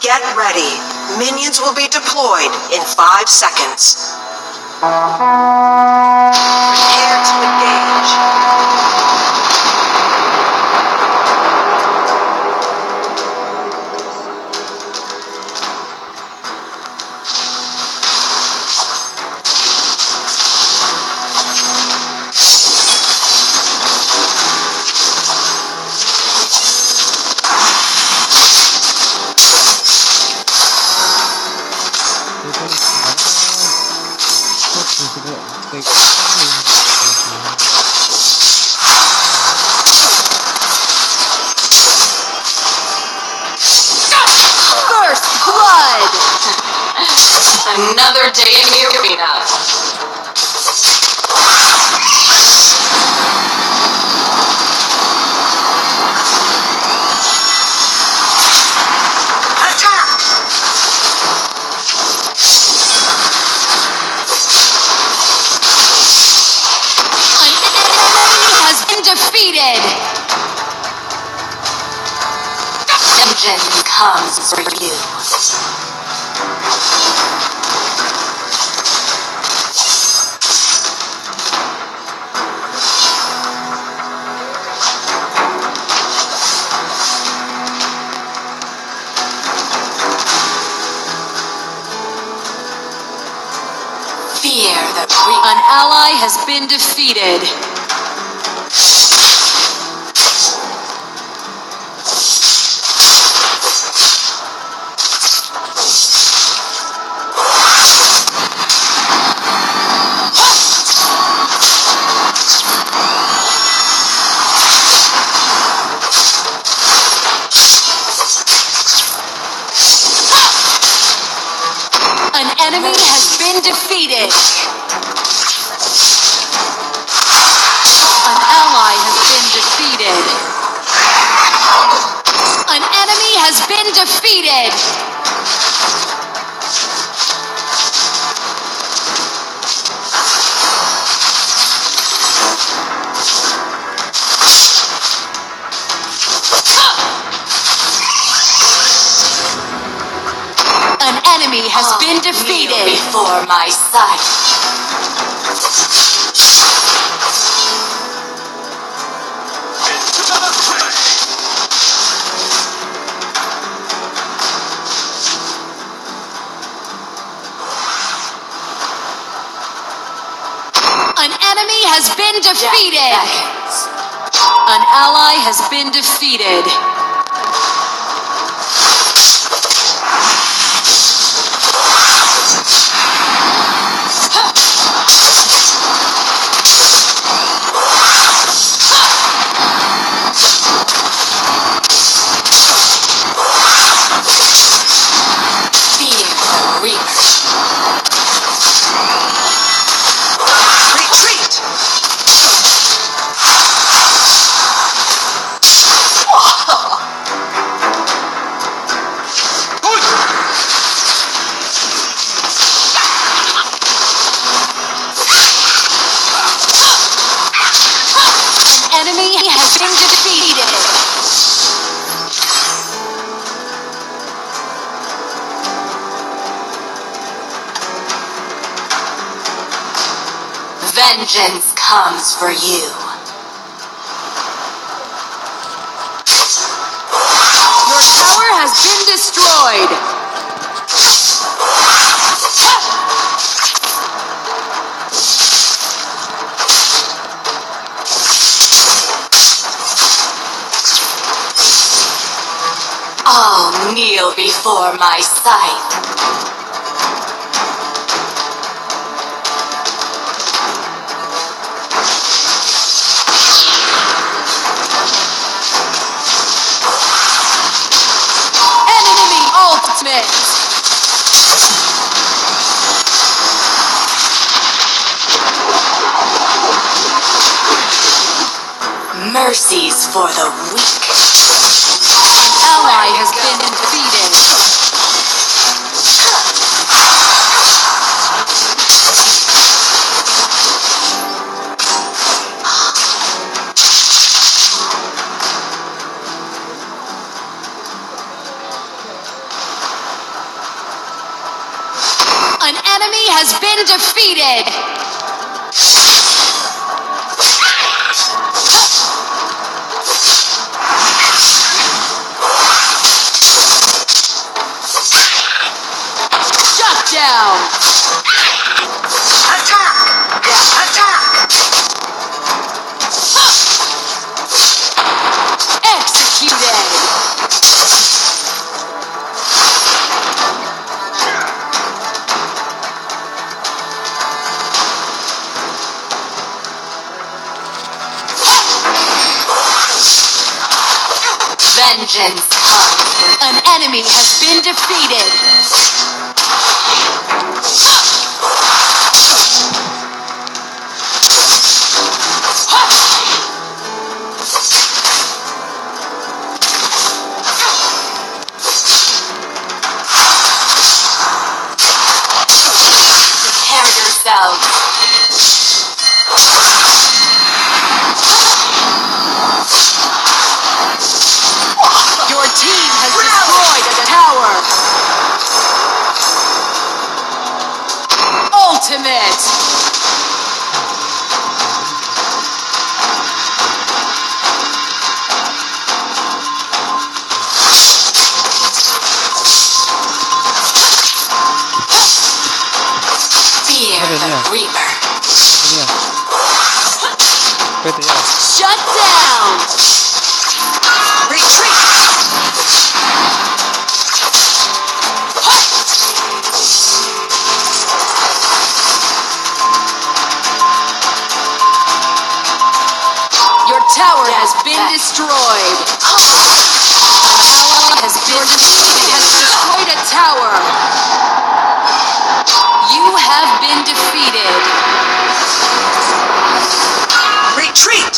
Get ready. Minions will be deployed in 5 seconds. Prepare to engage. First blood! Another day in the arena. Defeated! Vengeance comes for you. Fear the An ally has been defeated. An enemy has been defeated. An ally has been defeated. An enemy has been defeated. An enemy has been defeated. Before my sight. An enemy has been defeated. An ally has been defeated. Enemy has been defeated. Vengeance comes for you. Your tower has been destroyed. I'll kneel before my sight. Enemy ultimate. Mercies for the weak. Ally has been defeated. enemy has been defeated. Shut down. Attack! Attack! Executed. Vengeance comes. An enemy has been defeated. Prepare yourselves. Your team has destroyed a tower. Ultimate. Fear the Reaper. Shut down. Retreat! Your tower has been destroyed. Ally has been defeated. Has destroyed a tower. You have been defeated. Retreat!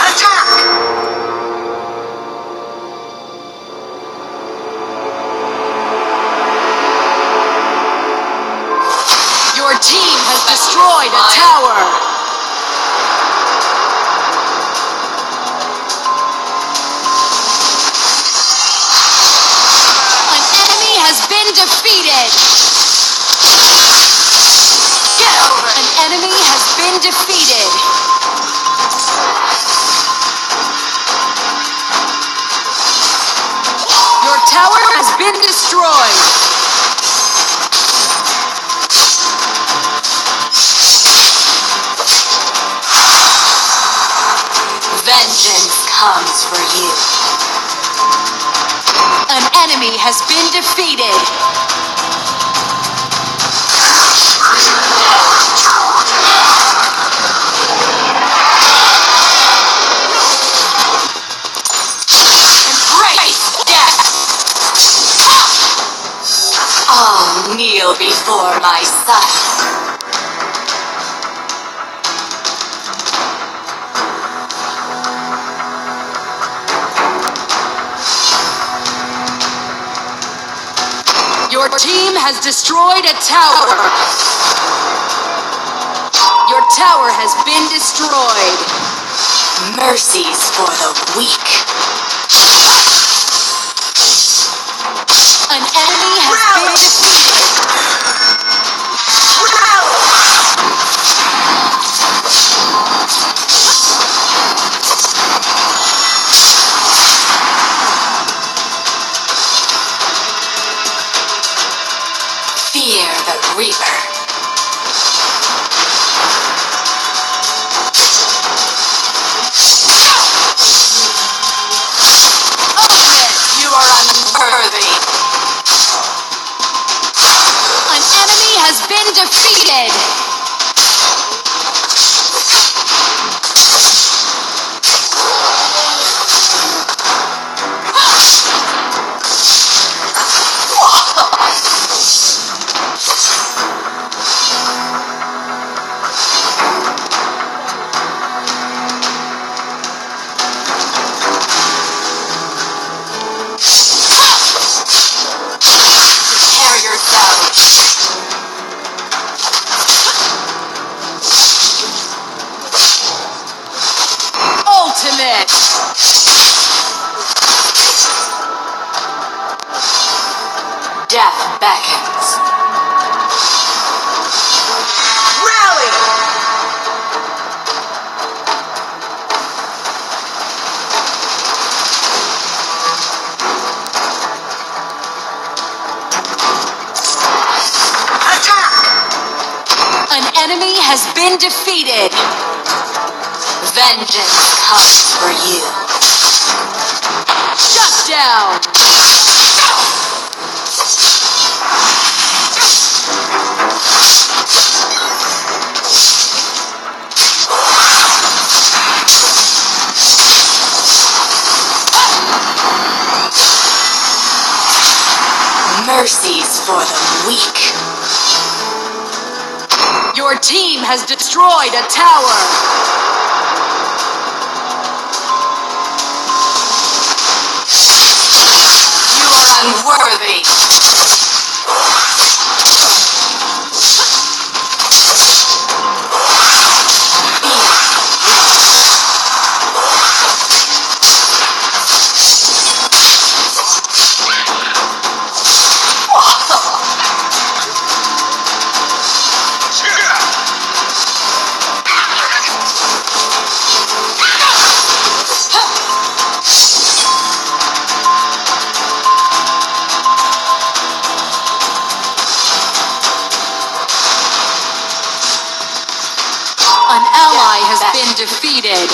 Attack! Your team has destroyed a tower. An enemy has been defeated. Get over An it. enemy has been defeated. Your tower has been destroyed. Vengeance comes for you. An enemy has been defeated. Embrace death. All kneel before my sight. Your team has destroyed a tower. Your tower has been destroyed. Mercies for the weak. An enemy has been defeated. Fear the Reaper. You are unworthy. An enemy has been defeated. Prepare yourselves. Ultimate. has been defeated. Vengeance comes for you. Shut down. Mercies for the weak. Your team has destroyed a tower. You are unworthy. An ally has been defeated.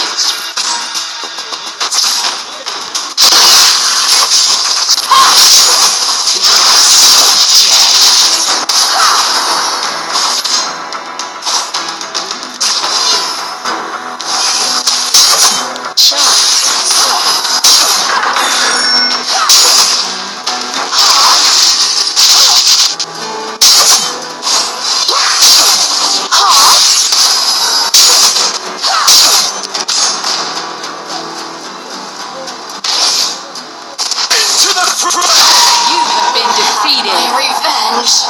You have been defeated. Revenge.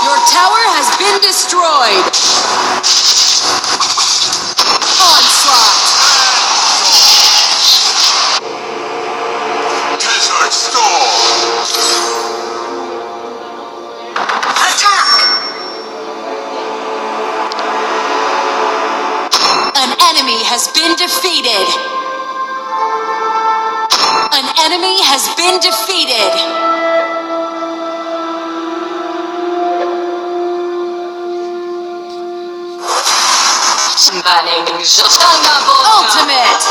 Your tower has been destroyed. Onslaught. Desert Storm! Attack! An enemy has been defeated. An enemy has been defeated. Ultimate.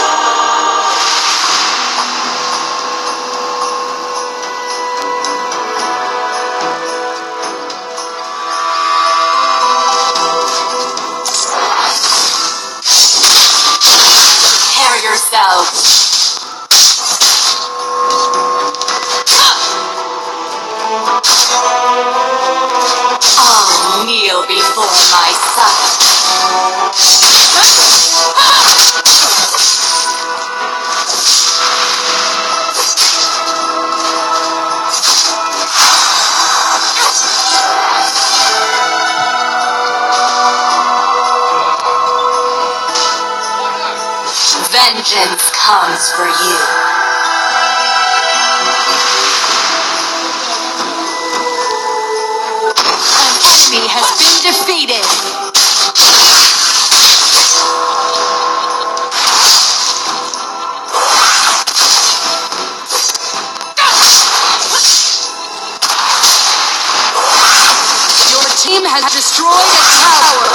Prepare yourselves. All kneel before my son. Vengeance comes for you. An enemy has been defeated. Your team has destroyed a tower.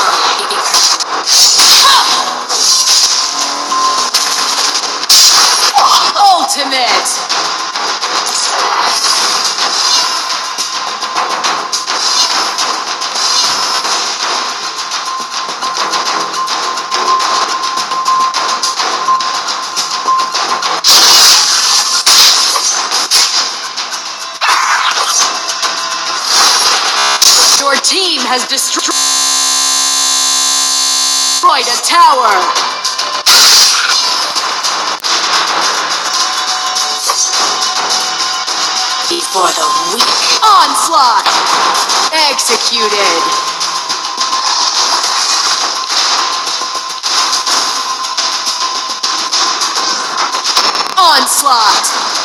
Ultimate. Your team has destroyed a tower. For the weak. Onslaught. Executed. Onslaught.